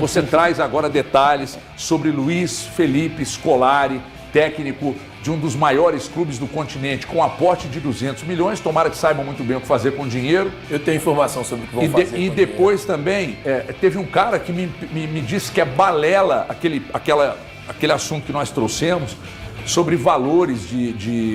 Você traz agora detalhes sobre Luiz Felipe Scolari, técnico de um dos maiores clubes do continente, com aporte de 200 milhões. Tomara que saibam muito bem o que fazer com o dinheiro. Eu tenho informação sobre o que vão fazer. E depois também, teve um cara que me disse que é balela aquele assunto que nós trouxemos sobre valores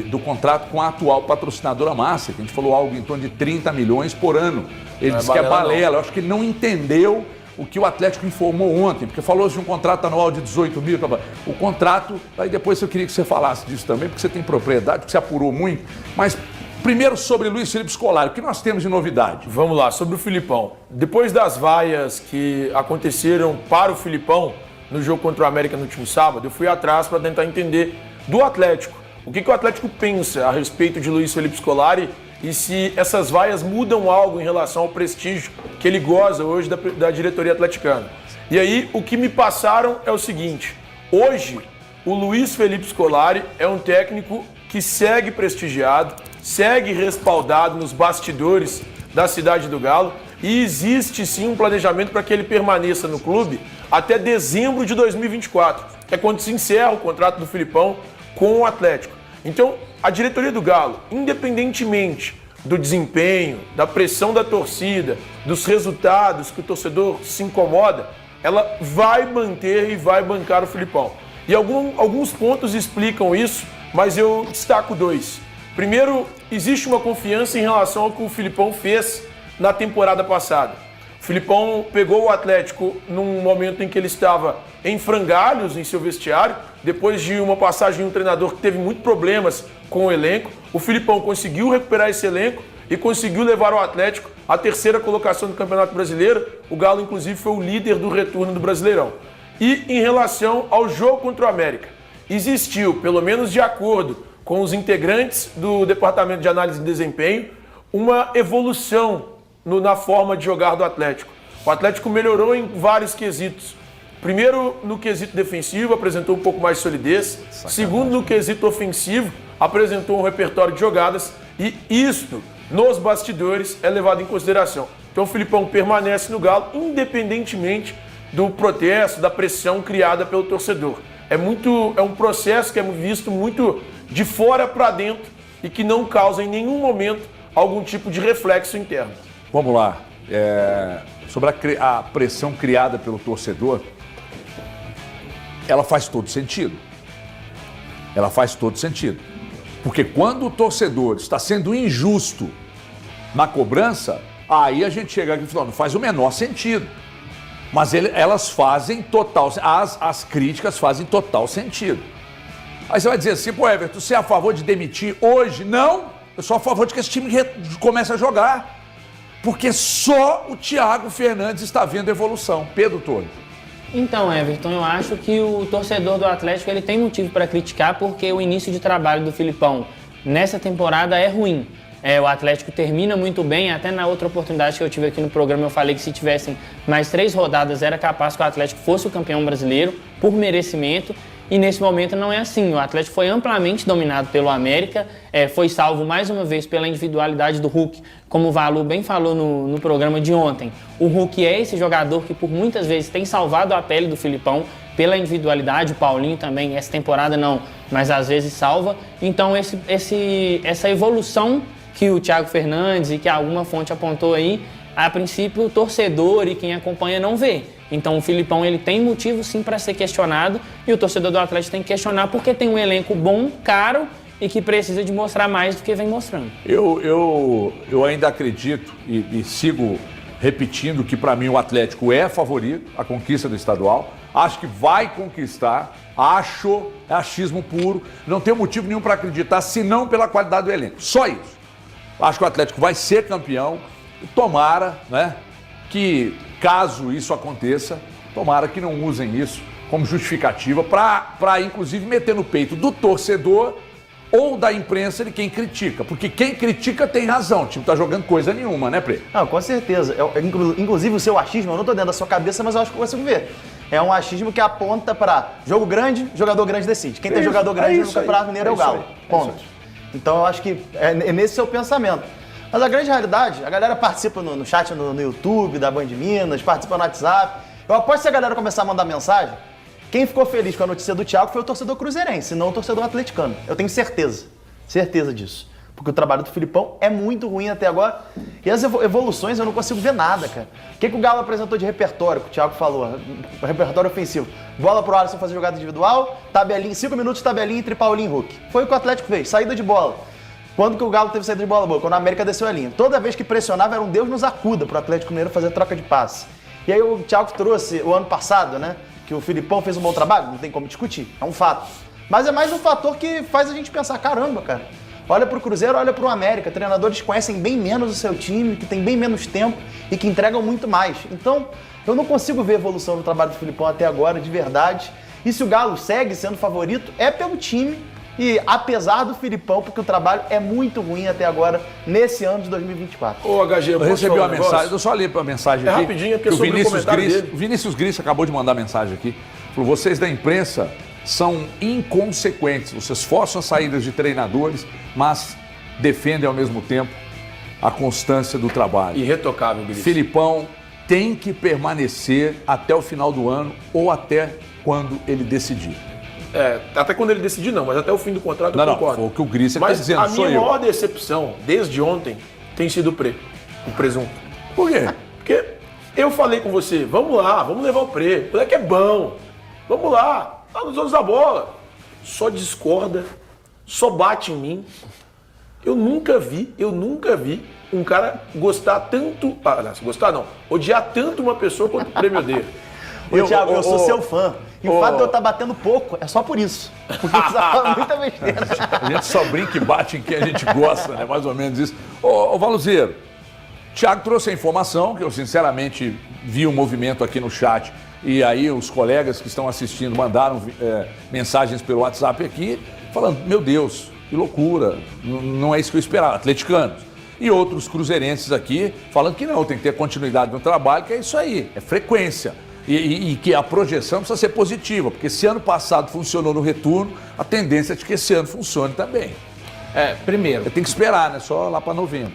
do contrato com a atual patrocinadora Master, que a gente falou algo em torno de 30 milhões por ano. Ele disse que é balela. Eu acho que ele não entendeu o que o Atlético informou ontem, porque falou de um contrato anual de 18 mil. O contrato, aí depois eu queria que você falasse disso também, porque você tem propriedade, porque você apurou muito. Mas primeiro sobre Luiz Felipe Scolari, o que nós temos de novidade? Vamos lá, sobre o Filipão. Depois das vaias que aconteceram para o Filipão no jogo contra o América no último sábado, eu fui atrás para tentar entender do Atlético. O que o Atlético pensa a respeito de Luiz Felipe Scolari e se essas vaias mudam algo em relação ao prestígio que ele goza hoje da diretoria atleticana. E aí, o que me passaram é o seguinte: hoje, o Luiz Felipe Scolari é um técnico que segue prestigiado, segue respaldado nos bastidores da Cidade do Galo e existe sim um planejamento para que ele permaneça no clube até dezembro de 2024, que é quando se encerra o contrato do Filipão com o Atlético. Então, a diretoria do Galo, independentemente do desempenho, da pressão da torcida, dos resultados que o torcedor se incomoda, ela vai manter e vai bancar o Filipão. E alguns pontos explicam isso, mas eu destaco dois. Primeiro, existe uma confiança em relação ao que o Filipão fez na temporada passada. O Filipão pegou o Atlético num momento em que ele estava em frangalhos em seu vestiário, depois de uma passagem de um treinador que teve muitos problemas com o elenco. O Filipão conseguiu recuperar esse elenco e conseguiu levar o Atlético à terceira colocação do Campeonato Brasileiro. O Galo, inclusive, foi o líder do retorno do Brasileirão. E em relação ao jogo contra o América, existiu, pelo menos de acordo com os integrantes do Departamento de Análise de Desempenho, uma evolução na forma de jogar do Atlético. O Atlético melhorou em vários quesitos. Primeiro, no quesito defensivo, apresentou um pouco mais de solidez. Segundo, no quesito ofensivo, apresentou um repertório de jogadas. E isto, nos bastidores, é levado em consideração. Então o Filipão permanece no Galo, independentemente do protesto, da pressão criada pelo torcedor. É um processo que é visto muito de fora para dentro e que não causa em nenhum momento algum tipo de reflexo interno. Vamos lá. Sobre a pressão criada pelo torcedor, ela faz todo sentido. Ela faz todo sentido. Porque quando o torcedor está sendo injusto na cobrança, aí a gente chega aqui e fala, não faz o menor sentido. Mas elas fazem total... As críticas fazem total sentido. Aí você vai dizer assim, pô, Everton, você é a favor de demitir hoje? Não, eu sou a favor de que esse time comece a jogar. Porque só o Thiago Fernandes está vendo evolução. Pedro Torres. Então, Everton, eu acho que o torcedor do Atlético ele tem motivo para criticar porque o início de trabalho do Filipão nessa temporada é ruim. O Atlético termina muito bem, até na outra oportunidade que eu tive aqui no programa eu falei que se tivessem mais 3 rodadas era capaz que o Atlético fosse o campeão brasileiro por merecimento. E nesse momento não é assim. O Atlético foi amplamente dominado pelo América, foi salvo mais uma vez pela individualidade do Hulk, como o Valu bem falou no programa de ontem. O Hulk é esse jogador que por muitas vezes tem salvado a pele do Filipão pela individualidade, o Paulinho também, essa temporada não, mas às vezes salva. Então essa evolução que o Thiago Fernandes e que alguma fonte apontou aí, a princípio o torcedor e quem acompanha não vê. Então o Filipão ele tem motivo sim para ser questionado e o torcedor do Atlético tem que questionar porque tem um elenco bom, caro e que precisa de mostrar mais do que vem mostrando. Eu ainda acredito e sigo repetindo que para mim o Atlético é favorito à conquista do estadual. Acho que vai conquistar, é achismo puro, não tenho motivo nenhum para acreditar senão pela qualidade do elenco. Só isso. Acho que o Atlético vai ser campeão. Tomara, né, que caso isso aconteça, tomara que não usem isso como justificativa para inclusive meter no peito do torcedor ou da imprensa de quem critica. Porque quem critica tem razão, o time não tá jogando coisa nenhuma, né, Pre? Não, com certeza. Inclusive o seu achismo, eu não tô dentro da sua cabeça, mas eu acho que eu consigo ver. É um achismo que aponta para jogo grande, jogador grande decide. Quem tem jogador grande no Campeonato Mineiro é o Galo. Ponto. Então eu acho que é nesse seu pensamento. Mas a grande realidade, a galera participa no chat no YouTube da Band Minas, participa no WhatsApp, Eu aposto que se a galera começar a mandar mensagem, quem ficou feliz com a notícia do Thiago foi o torcedor cruzeirense, não o torcedor atleticano. Eu tenho certeza disso. Porque o trabalho do Filipão é muito ruim até agora. E as evoluções eu não consigo ver nada, cara. O que o Galo apresentou de repertório, que o Thiago falou? Repertório ofensivo. Bola pro Alisson fazer jogada individual, tabelinha, 5 minutos de tabelinha entre Paulinho e Hulk. Foi o que o Atlético fez, saída de bola. Quando que o Galo teve saída de bola boa? Quando a América desceu a linha. Toda vez que pressionava, era um Deus nos acuda pro Atlético Mineiro fazer troca de passe. E aí o Thiago trouxe o ano passado, né? Que o Filipão fez um bom trabalho, não tem como discutir, é um fato. Mas é mais um fator que faz a gente pensar, caramba, cara. Olha pro Cruzeiro, olha pro América. Treinadores que conhecem bem menos o seu time, que tem bem menos tempo e que entregam muito mais. Então, eu não consigo ver evolução no trabalho do Filipão até agora, de verdade. E se o Galo segue sendo favorito, é pelo time e apesar do Filipão, porque o trabalho é muito ruim até agora, nesse ano de 2024. Ô, HG, eu recebi uma mensagem, eu só li a mensagem aqui. Rapidinho, porque o Vinícius Gris acabou de mandar mensagem aqui. Falou, vocês da imprensa são inconsequentes. Vocês forçam as saídas de treinadores, mas defendem ao mesmo tempo a constância do trabalho. Irretocável, Gris. Filipão tem que permanecer até o final do ano ou até quando ele decidir. Até quando ele decidir não, mas até o fim do contrato eu concordo. Foi o que o Gris está dizendo, mas a minha maior decepção, desde ontem, tem sido o presunto. Por quê? Porque eu falei com você, vamos lá, vamos levar o Pre, o moleque é bom, vamos lá, tá nos anos da bola. Só discorda, só bate em mim. Eu nunca vi um cara gostar tanto, gostar não, odiar tanto uma pessoa quanto o Prêmio odeia. Thiago, eu sou seu fã. E o fato de eu estar batendo pouco é só por isso. Porque você fala muita besteira. A gente só brinca e bate em quem a gente gosta, né? Mais ou menos isso. Ô Valuzeiro, o Thiago trouxe a informação, que eu sinceramente vi um movimento aqui no chat, e aí os colegas que estão assistindo mandaram mensagens pelo WhatsApp aqui, falando, meu Deus, que loucura, não é isso que eu esperava, atleticanos. E outros cruzeirenses aqui falando que não, tem que ter continuidade no trabalho, que é isso aí, é frequência. E que a projeção precisa ser positiva, porque se ano passado funcionou no retorno, a tendência é de que esse ano funcione também. Primeiro... Tem que esperar, né? Só lá para novembro.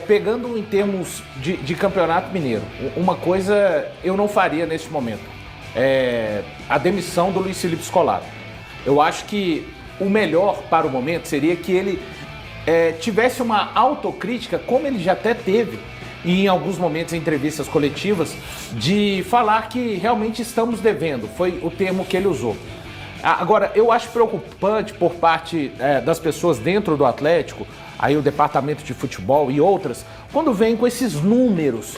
Pegando em termos de campeonato mineiro, uma coisa eu não faria neste momento. A demissão do Luiz Felipe Scolari. Eu acho que o melhor para o momento seria que ele tivesse uma autocrítica, como ele já até teve, e em alguns momentos em entrevistas coletivas, de falar que realmente estamos devendo, foi o termo que ele usou. Agora, eu acho preocupante por parte das pessoas dentro do Atlético, aí o departamento de futebol e outras, quando vem com esses números.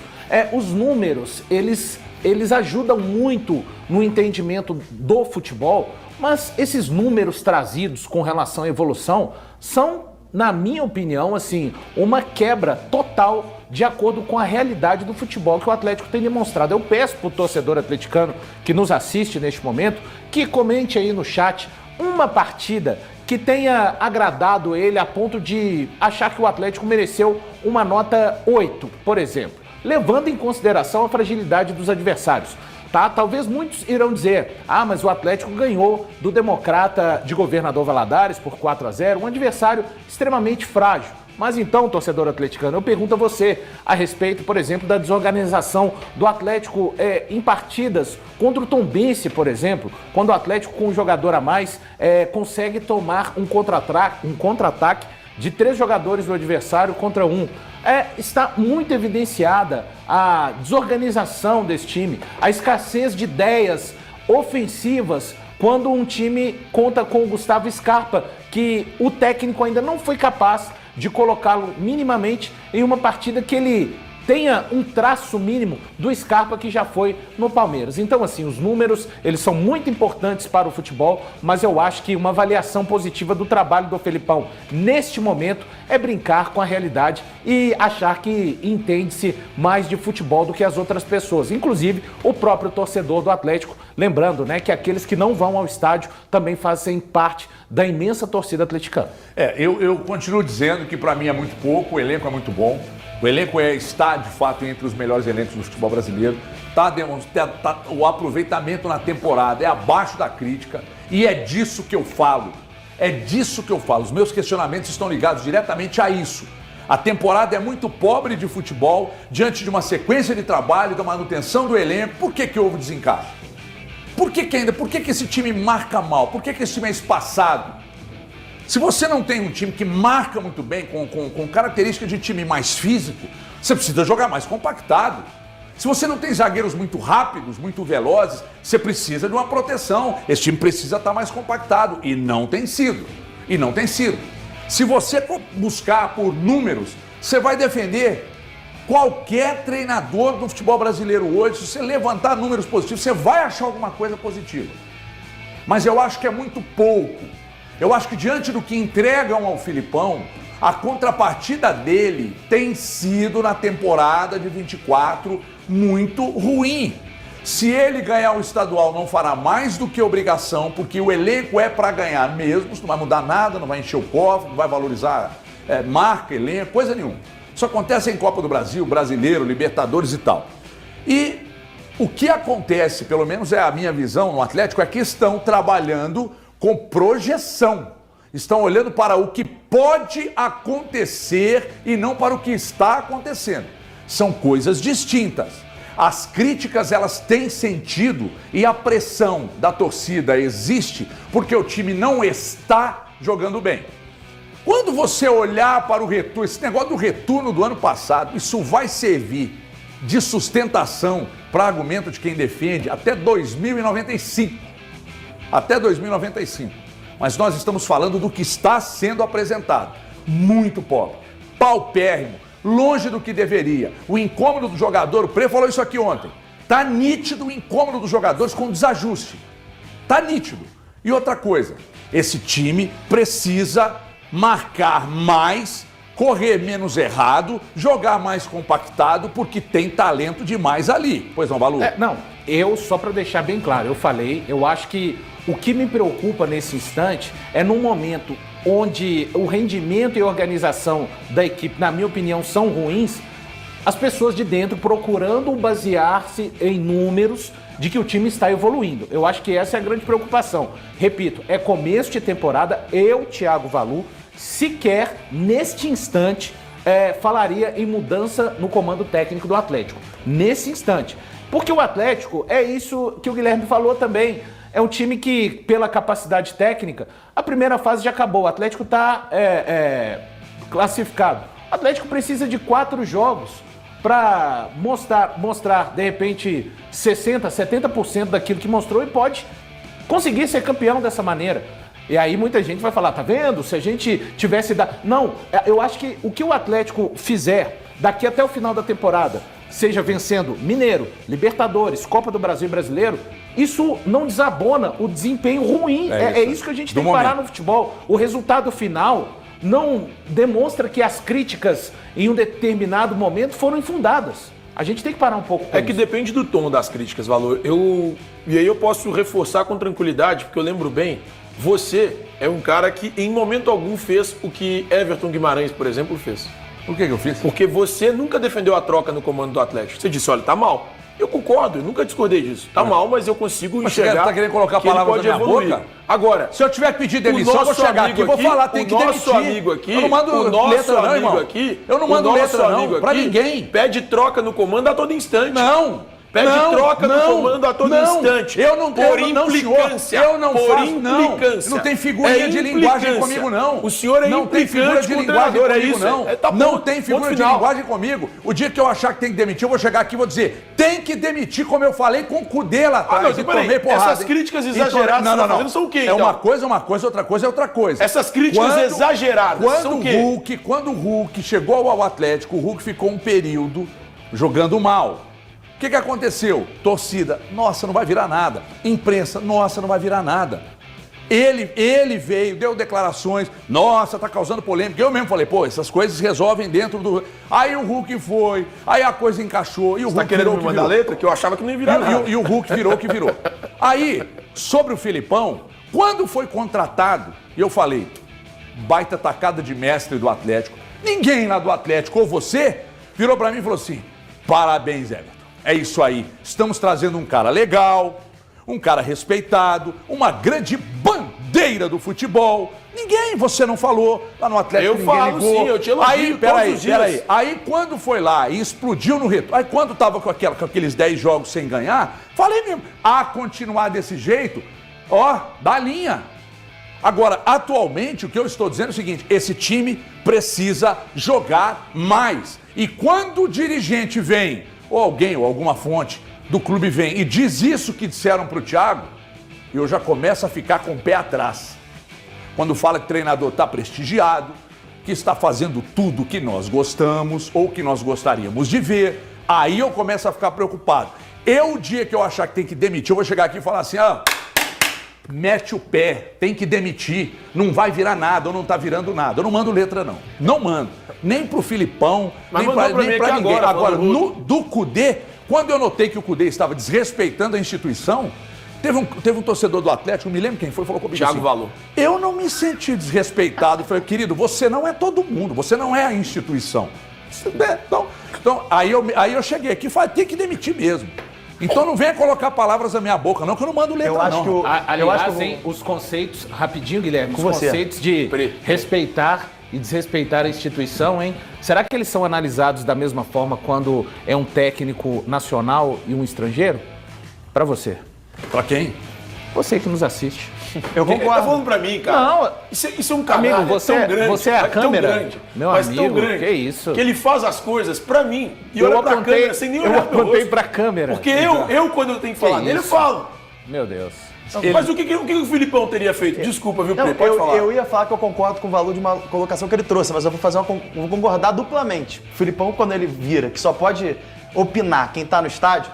Os números, eles ajudam muito no entendimento do futebol, mas esses números trazidos com relação à evolução são, na minha opinião, assim, uma quebra total de acordo com a realidade do futebol que o Atlético tem demonstrado. Eu peço para o torcedor atleticano que nos assiste neste momento que comente aí no chat uma partida que tenha agradado ele a ponto de achar que o Atlético mereceu uma nota 8, por exemplo, levando em consideração a fragilidade dos adversários. Talvez muitos irão dizer, mas o Atlético ganhou do Democrata de Governador Valadares por 4-0, um adversário extremamente frágil. Mas então, torcedor atleticano, eu pergunto a você a respeito, por exemplo, da desorganização do Atlético em partidas contra o Tombense, por exemplo, quando o Atlético com um jogador a mais consegue tomar um contra-ataque de 3 jogadores do adversário contra 1. Está muito evidenciada a desorganização desse time, a escassez de ideias ofensivas quando um time conta com o Gustavo Scarpa, que o técnico ainda não foi capaz de colocá-lo minimamente em uma partida que ele tenha um traço mínimo do Scarpa que já foi no Palmeiras. Então, assim, os números, eles são muito importantes para o futebol, mas eu acho que uma avaliação positiva do trabalho do Felipão neste momento é brincar com a realidade e achar que entende-se mais de futebol do que as outras pessoas, inclusive o próprio torcedor do Atlético. Lembrando, né, que aqueles que não vão ao estádio também fazem parte da imensa torcida atleticana. Eu continuo dizendo que para mim é muito pouco, o elenco é muito bom. O elenco está, de fato, entre os melhores elencos do futebol brasileiro. O aproveitamento na temporada é abaixo da crítica e é disso que eu falo. Os meus questionamentos estão ligados diretamente a isso. A temporada é muito pobre de futebol, diante de uma sequência de trabalho, da manutenção do elenco. Por que houve desencaixe? Por que esse time marca mal? Por que esse time é espaçado? Se você não tem um time que marca muito bem, com característica de time mais físico, você precisa jogar mais compactado. Se você não tem zagueiros muito rápidos, muito velozes, você precisa de uma proteção. Esse time precisa estar mais compactado. E não tem sido. Se você buscar por números, você vai defender qualquer treinador do futebol brasileiro hoje. Se você levantar números positivos, você vai achar alguma coisa positiva. Mas eu acho que é muito pouco. Eu acho que diante do que entregam ao Filipão, a contrapartida dele tem sido, na temporada de 24, muito ruim. Se ele ganhar o estadual, não fará mais do que obrigação, porque o elenco é para ganhar mesmo, não vai mudar nada, não vai encher o cofre, não vai valorizar marca, elenco, coisa nenhuma. Isso acontece em Copa do Brasil, Brasileiro, Libertadores e tal. E o que acontece, pelo menos é a minha visão no Atlético, é que estão trabalhando com projeção. Estão olhando para o que pode acontecer e não para o que está acontecendo. São coisas distintas. As críticas, elas têm sentido e a pressão da torcida existe porque o time não está jogando bem. Quando você olhar para o retorno, esse negócio do retorno do ano passado, isso vai servir de sustentação para argumento de quem defende até 2095. Até 2095. Mas nós estamos falando do que está sendo apresentado. Muito pobre, paupérrimo, longe do que deveria. O incômodo do jogador, o Pre falou isso aqui ontem. Tá nítido o incômodo dos jogadores com desajuste. Tá nítido. E outra coisa, esse time precisa marcar mais, correr menos errado, jogar mais compactado, porque tem talento demais ali. Pois não, Balu? Só para deixar bem claro, eu acho que o que me preocupa nesse instante é num momento onde o rendimento e a organização da equipe, na minha opinião, são ruins, as pessoas de dentro procurando basear-se em números de que o time está evoluindo. Eu acho que essa é a grande preocupação. Repito, é começo de temporada, eu, Thiago Valu, sequer neste instante falaria em mudança no comando técnico do Atlético. Nesse instante. Porque o Atlético é isso que o Guilherme falou também. É um time que, pela capacidade técnica, a primeira fase já acabou. O Atlético está classificado. O Atlético precisa de 4 jogos para mostrar, de repente, 60%, 70% daquilo que mostrou e pode conseguir ser campeão dessa maneira. E aí muita gente vai falar, tá vendo? Se a gente tivesse... Não, eu acho que o que o Atlético fizer daqui até o final da temporada, seja vencendo Mineiro, Libertadores, Copa do Brasil e Brasileiro, isso não desabona o desempenho ruim. É isso que a gente tem que parar no futebol. O resultado final não demonstra que as críticas em um determinado momento foram infundadas. A gente tem que parar um pouco com isso. Que depende do tom das críticas, Valor. E aí eu posso reforçar com tranquilidade, porque eu lembro bem, você é um cara que em momento algum fez o que Everton Guimarães, por exemplo, fez. Por que eu fiz? Porque você nunca defendeu a troca no comando do Atlético. Você disse, olha, tá mal. Eu concordo, eu nunca discordei disso. Tá mal, mas eu consigo enxergar. Você tá querendo colocar palavras na minha boca? Agora, se eu tiver que pedir demissão, eu vou chegar aqui e vou falar, tem que demitir. Amigo aqui, eu não mando letra não, irmão. Eu não mando letra não, pra ninguém. Pede troca no comando a todo instante. Não. Pede troca no comando a todo instante. Eu não por quero, implicância. Eu não por faço, implicância. Não tem figurinha de linguagem comigo, não. O senhor é não tem figura de linguagem comigo, não. Não tem figura de linguagem comigo. O dia que eu achar que tem que demitir, eu vou chegar aqui e vou dizer, tem que demitir, como eu falei com o Cudê lá atrás. Não, tomei porrada. Essas críticas exageradas que você tá fazendo são o quê, então? É uma coisa, outra coisa é outra coisa. Essas críticas exageradas são o quê? Quando o Hulk chegou ao Atlético, o Hulk ficou um período jogando mal. O que aconteceu? Torcida, nossa, não vai virar nada. Imprensa, nossa, não vai virar nada. Ele veio, deu declarações, nossa, tá causando polêmica. Eu mesmo falei, pô, essas coisas resolvem dentro do... Aí o Hulk foi, aí a coisa encaixou e o Hulk tá querendo me mandar letra? Que eu achava que não ia virar nada. E o Hulk virou o que virou. Aí, sobre o Filipão, quando foi contratado, eu falei, baita tacada de mestre do Atlético. Ninguém lá do Atlético, ou você, virou pra mim e falou assim, parabéns, Everton. É isso aí, estamos trazendo um cara legal, um cara respeitado, uma grande bandeira bandeira do futebol. Ninguém, você não falou lá no Atlético, Eu ninguém falo, ligou. sim, eu te elogio Aí, todos os dias. peraí. Aí quando foi lá e explodiu no retorno, aí quando tava com aqueles 10 jogos sem ganhar, falei mesmo, continuar desse jeito, dá linha. Agora, atualmente, o que eu estou dizendo é o seguinte, esse time precisa jogar mais. E quando o dirigente vem, ou alguém, ou alguma fonte do clube vem e diz isso que disseram para o Thiago, eu já começo a ficar com o pé atrás. Quando fala que o treinador está prestigiado, que está fazendo tudo que nós gostamos ou que nós gostaríamos de ver, aí eu começo a ficar preocupado. O dia que eu achar que tem que demitir, eu vou chegar aqui e falar assim, mete o pé, tem que demitir, não vai virar nada ou não está virando nada. Eu não mando letra, não. Não mando. Nem pro Filipão, Mas nem mandou pra mim pra aqui ninguém. agora, do Cudê, quando eu notei que o Cudê estava desrespeitando a instituição, teve um torcedor do Atlético, não me lembro quem foi, falou comigo Thiago assim, Valor. eu não me senti desrespeitado. Eu falei, querido, você não é todo mundo, você não é a instituição. Então aí eu cheguei aqui e falei, tem que demitir mesmo. Então não venha colocar palavras na minha boca, não, que eu não mando letra, Eu acho não. que o- Aliás, hein, os conceitos, rapidinho, Guilherme, os você. conceitos de Pri. respeitar e desrespeitar a instituição, hein? Será que eles são analisados da mesma forma quando é um técnico nacional e um estrangeiro? Pra você. Pra quem? Você que nos assiste. Eu Ele tá concordo. falando pra mim, cara. Não. Isso é um canalha Amigo, você- tão grande. você é a tão câmera? grande, Meu mas amigo, tão grande, que isso? que ele faz as coisas pra mim e Eu olha pra apontei- câmera sem nem eu olhar pro meu apontei rosto. pra câmera. Porque eu quando eu tenho que falar dele, eu isso? falo. Meu Deus. Mas o que o Filipão teria feito? Desculpa, viu, Não, Pedro? Pode falar. eu ia falar que eu concordo com o valor de uma colocação que ele trouxe, mas eu vou concordar duplamente. O Filipão, quando ele vira que só pode opinar quem tá no estádio,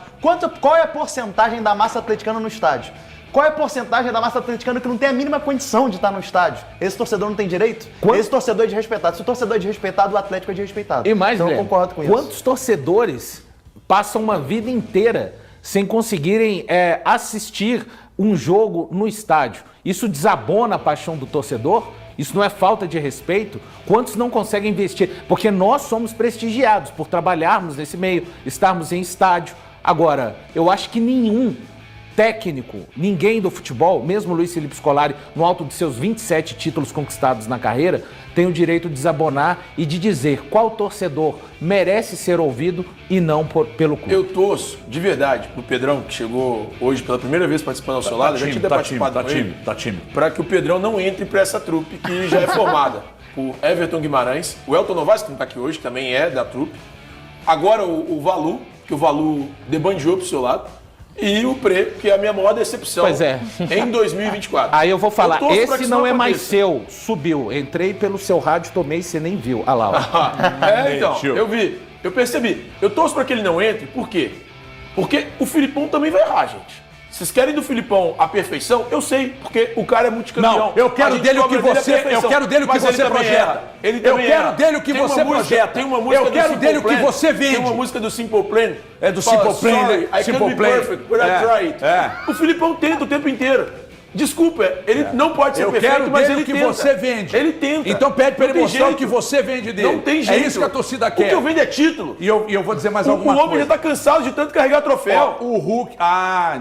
qual é a porcentagem da massa atleticana no estádio? Qual é a porcentagem da massa atleticana que não tem a mínima condição de estar no estádio? Esse torcedor não tem direito? Esse torcedor é desrespeitado. Se o torcedor é desrespeitado, o Atlético é desrespeitado. E mais, então eu Guilherme, concordo com isso. quantos torcedores passam uma vida inteira sem conseguirem assistir um jogo no estádio? Isso desabona a paixão do torcedor? Isso não é falta de respeito? Quantos não conseguem investir? Porque nós somos prestigiados por trabalharmos nesse meio, estarmos em estádio. Agora, eu acho que nenhum técnico, ninguém do futebol, mesmo Luiz Felipe Scolari, no alto de seus 27 títulos conquistados na carreira, tem o direito de desabonar e de dizer qual torcedor merece ser ouvido e não pelo clube. Eu torço, de verdade, pro Pedrão, que chegou hoje pela primeira vez participando ao seu lado, já tinha participado com ele, tá time. para que o Pedrão não entre para essa trupe que já é formada por Everton Guimarães, o Elton Novaes, que não está aqui hoje, que também é da trupe, agora o Valu, que o Valu debandiou pro seu lado, e o Pre, que é a minha maior decepção Pois é. em 2024. Aí eu vou falar, torço pra que esse isso não é mais aconteça. seu, subiu, entrei pelo seu rádio, tomei, você nem viu. Olha lá, ó. Então, Mentiu. eu vi, eu percebi. Eu torço para que ele não entre, por quê? Porque o Filipão também vai errar, gente. Vocês querem do Filipão a perfeição? Eu sei, porque o cara é multicampeão. Não, eu quero A gente dele o cobra que dele a você, perfeição. eu quero dele o que Mas ele você também projeta. erra. Ele Eu também quero erra. dele o que Tem uma você música- projeta. Tem uma música Eu do quero Simple dele o que Plan. você vende. Tem uma música do Simple Plan. É do Fala, Simple Plan, "Sorry, né? I can't Simple be Plan." perfect, but I tried. O Filipão tenta o tempo inteiro. Desculpa, ele não pode ser Eu perfeito, quero mas dele ele o que tenta. você vende. Ele tenta. Então pede pra Não ele tem mostrar o jeito. que você vende dele. Não tem jeito. É isso que a torcida O quer. que eu vendo é título. E eu vou dizer mais O alguma homem coisa. já tá cansado de tanto carregar troféu. Ó, o Hulk... então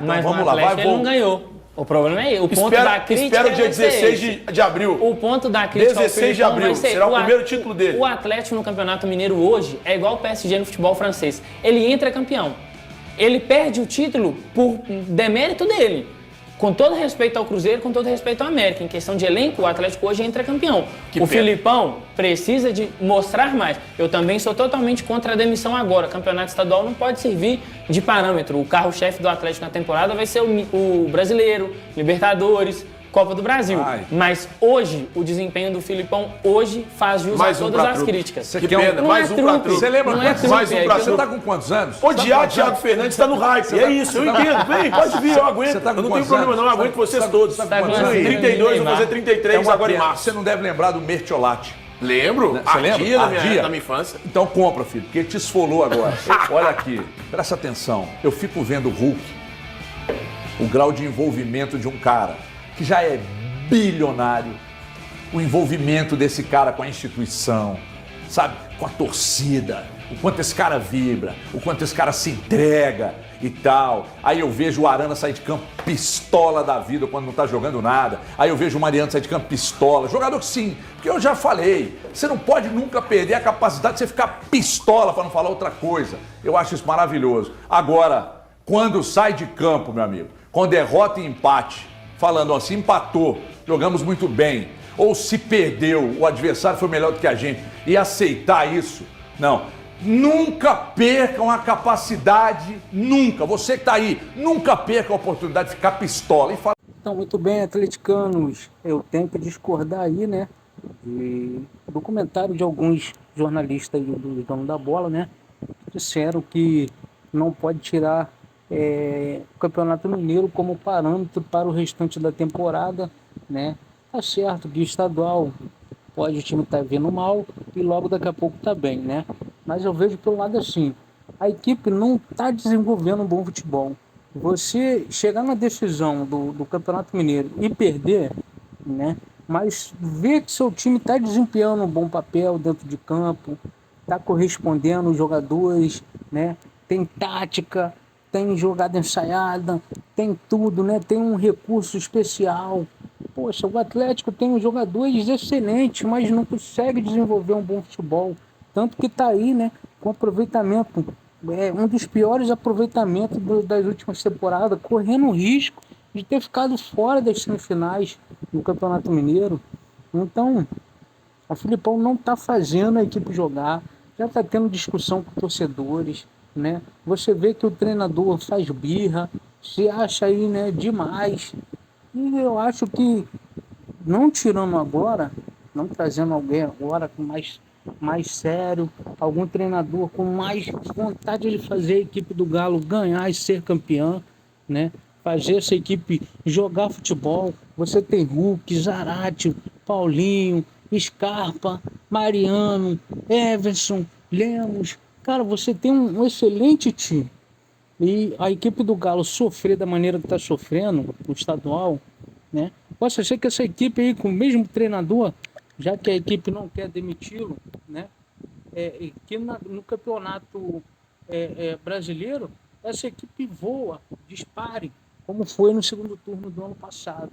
Mas vamos no lá. Atlético Vai, ele não ganhou. O problema é o ponto da crítica. Espera o dia vai ser 16 esse. de abril. O ponto da crítica 16 de ao Filipão abril, vai ser será o primeiro título dele. O Atlético no Campeonato Mineiro hoje é igual o PSG no futebol francês. Ele entra campeão. Ele perde o título por demérito dele. Com todo respeito ao Cruzeiro, com todo respeito ao América. Em questão de elenco, o Atlético hoje entra campeão. Que o pena. Filipão precisa de mostrar mais. Eu também sou totalmente contra a demissão agora. O campeonato estadual não pode servir de parâmetro. O carro-chefe do Atlético na temporada vai ser o Brasileiro, Libertadores, Copa do Brasil. Ai. Mas hoje, o desempenho do Filipão hoje faz jus Mais a um todas pra as trupe. críticas. Você Que quer pena, Não mais é um pra trupe. trupe. Você lembra Não é quantos? trupe, mais um é pra que Você eu- tá com quantos anos? Odiar Thiago Fernandes tá no hype. É isso, eu entendo. Vem, pode vir, eu aguento. Você tá com eu não tenho quantos problema anos? não, eu aguento vocês todos. tá com quantos anos? 32, vou fazer 33 É uma agora em pena. março. Você não deve lembrar do Mertiolate. Lembro? Você lembra? Ardia na Ardia. minha infância. Então compra, filho, porque te esfolou agora. Olha aqui, presta atenção. Eu fico vendo o Hulk, o grau de envolvimento de um cara que já é bilionário, o envolvimento desse cara com a instituição, sabe? Com a torcida, o quanto esse cara vibra, o quanto esse cara se entrega e tal. Aí eu vejo o Arana sair de campo pistola da vida quando não tá jogando nada. Aí eu vejo o Mariano sair de campo pistola. Jogador que sim, porque eu já falei, você não pode nunca perder a capacidade de você ficar pistola, para não falar outra coisa. Eu acho isso maravilhoso. Agora, quando sai de campo, meu amigo, com derrota e empate, falando assim, empatou, jogamos muito bem, ou se perdeu, o adversário foi melhor do que a gente, e aceitar isso, não. Nunca percam a capacidade, nunca, você que tá aí, nunca perca a oportunidade de ficar pistola e falar. Então, muito bem, atleticanos, eu tenho que discordar aí, né, do comentário de alguns jornalistas aí do dono da bola, né, disseram que não pode tirar o Campeonato Mineiro como parâmetro para o restante da temporada, né, tá certo que estadual pode o time estar vindo mal e logo daqui a pouco tá bem, né, mas eu vejo pelo lado assim, a equipe não está desenvolvendo um bom futebol. Você chegar na decisão do Campeonato Mineiro e perder, né? Mas ver que seu time está desempenhando um bom papel dentro de campo, está correspondendo os jogadores, né? Tem tática, tem jogada ensaiada, tem tudo, né? Tem um recurso especial. Poxa, o Atlético tem jogadores excelentes, mas não consegue desenvolver um bom futebol. Tanto que está aí, né? Com aproveitamento, um dos piores aproveitamentos das últimas temporadas, correndo o risco de ter ficado fora das semifinais do Campeonato Mineiro. Então, o Filipão não está fazendo a equipe jogar, já está tendo discussão com torcedores, né? Você vê que o treinador faz birra, se acha aí, né, demais. E eu acho que, não tirando agora, não trazendo alguém agora com mais sério, algum treinador com mais vontade de fazer a equipe do Galo ganhar e ser campeã, né? Fazer essa equipe jogar futebol. Você tem Hulk, Zarate, Paulinho, Scarpa, Mariano, Everson, Lemos. Cara, você tem um excelente time. E a equipe do Galo sofrer da maneira que está sofrendo, no estadual, né? Posso ser que essa equipe aí, com o mesmo treinador, já que a equipe não quer demiti-lo, né? Que no campeonato brasileiro, essa equipe voa, dispare, como foi no segundo turno do ano passado.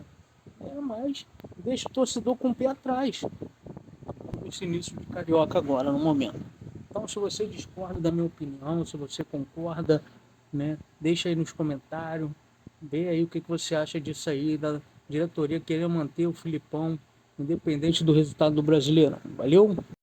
Mas deixa o torcedor com o pé atrás, esse início de Carioca agora, no momento. Então, se você discorda da minha opinião, se você concorda, né, deixa aí nos comentários, vê aí o que você acha disso aí, da diretoria querer manter o Filipão independente do resultado do Brasileirão. Valeu?